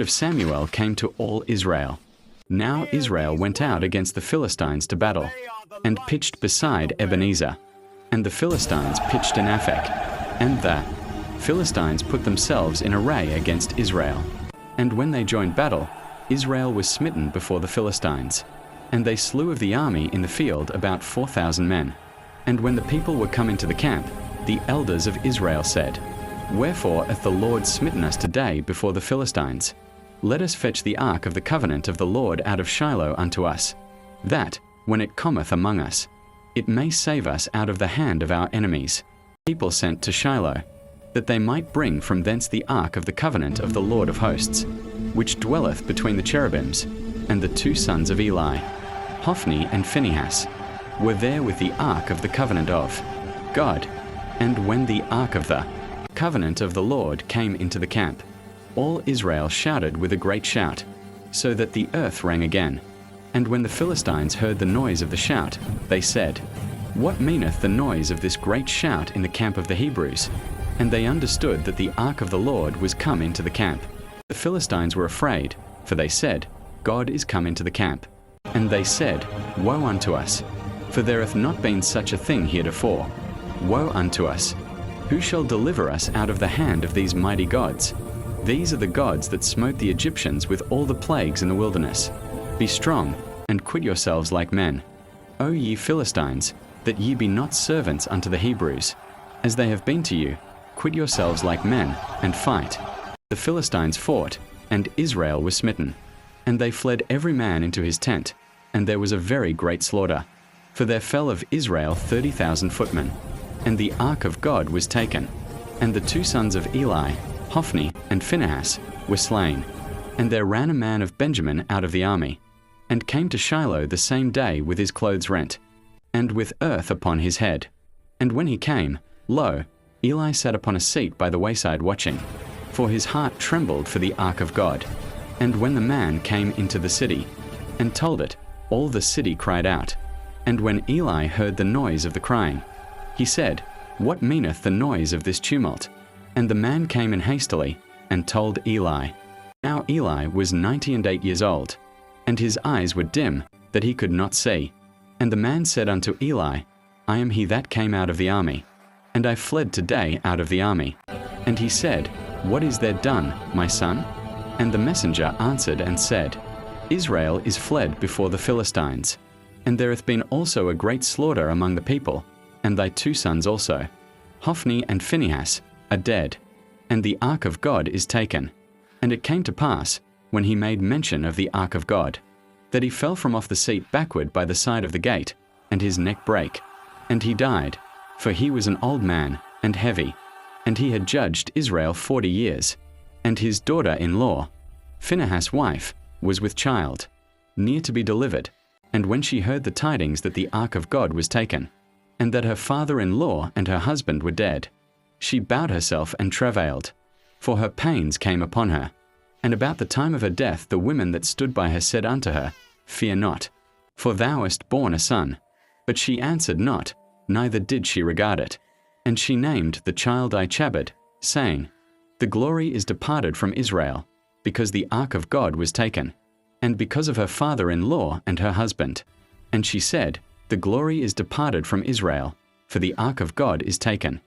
of Samuel came to all Israel. Now Israel went out against the Philistines to battle, and pitched beside Ebenezer. And the Philistines pitched in Aphek, and the Philistines put themselves in array against Israel. And when they joined battle, Israel was smitten before the Philistines. And they slew of the army in the field about 4,000 men. And when the people were come into the camp, the elders of Israel said, Wherefore hath the Lord smitten us today before the Philistines? Let us fetch the ark of the covenant of the Lord out of Shiloh unto us, that, when it cometh among us, it may save us out of the hand of our enemies. People sent to Shiloh, that they might bring from thence the ark of the covenant of the Lord of hosts, which dwelleth between the cherubims. And the two sons of Eli, Hophni and Phinehas, were there with the ark of the covenant of God. And when the ark of the covenant of the Lord came into the camp, all Israel shouted with a great shout, so that the earth rang again. And when the Philistines heard the noise of the shout, they said, What meaneth the noise of this great shout in the camp of the Hebrews? And they understood that the ark of the Lord was come into the camp. The Philistines were afraid, for they said, God is come into the camp. And they said, Woe unto us, for there hath not been such a thing heretofore. Woe unto us! Who shall deliver us out of the hand of these mighty gods? These are the gods that smote the Egyptians with all the plagues in the wilderness. Be strong, and quit yourselves like men. O ye Philistines, that ye be not servants unto the Hebrews. As they have been to you, quit yourselves like men, and fight. The Philistines fought, and Israel was smitten. And they fled every man into his tent, and there was a very great slaughter. For there fell of Israel 30,000 footmen. And the ark of God was taken. And the two sons of Eli, Hophni and Phinehas, were slain. And there ran a man of Benjamin out of the army, and came to Shiloh the same day with his clothes rent, and with earth upon his head. And when he came, lo, Eli sat upon a seat by the wayside watching, for his heart trembled for the ark of God. And when the man came into the city, and told it, all the city cried out. And when Eli heard the noise of the crying, he said, What meaneth the noise of this tumult? And the man came in hastily, and told Eli. Now Eli was 98 years old, and his eyes were dim, that he could not see. And the man said unto Eli, I am he that came out of the army, and I fled today out of the army. And he said, What is there done, my son? And the messenger answered and said, Israel is fled before the Philistines, and there hath been also a great slaughter among the people, and thy two sons also, Hophni and Phinehas, are dead, and the ark of God is taken. And it came to pass, when he made mention of the ark of God, that he fell from off the seat backward by the side of the gate, and his neck brake, and he died, for he was an old man, and heavy, and he had judged Israel 40 years. And his daughter-in-law, Phinehas' wife, was with child, near to be delivered. And when she heard the tidings that the ark of God was taken, and that her father-in-law and her husband were dead, she bowed herself and travailed, for her pains came upon her. And about the time of her death the women that stood by her said unto her, Fear not, for thou hast borne a son. But she answered not, neither did she regard it. And she named the child Ichabod, saying, The glory is departed from Israel, because the ark of God was taken, and because of her father-in-law and her husband. And she said, The glory is departed from Israel, for the ark of God is taken.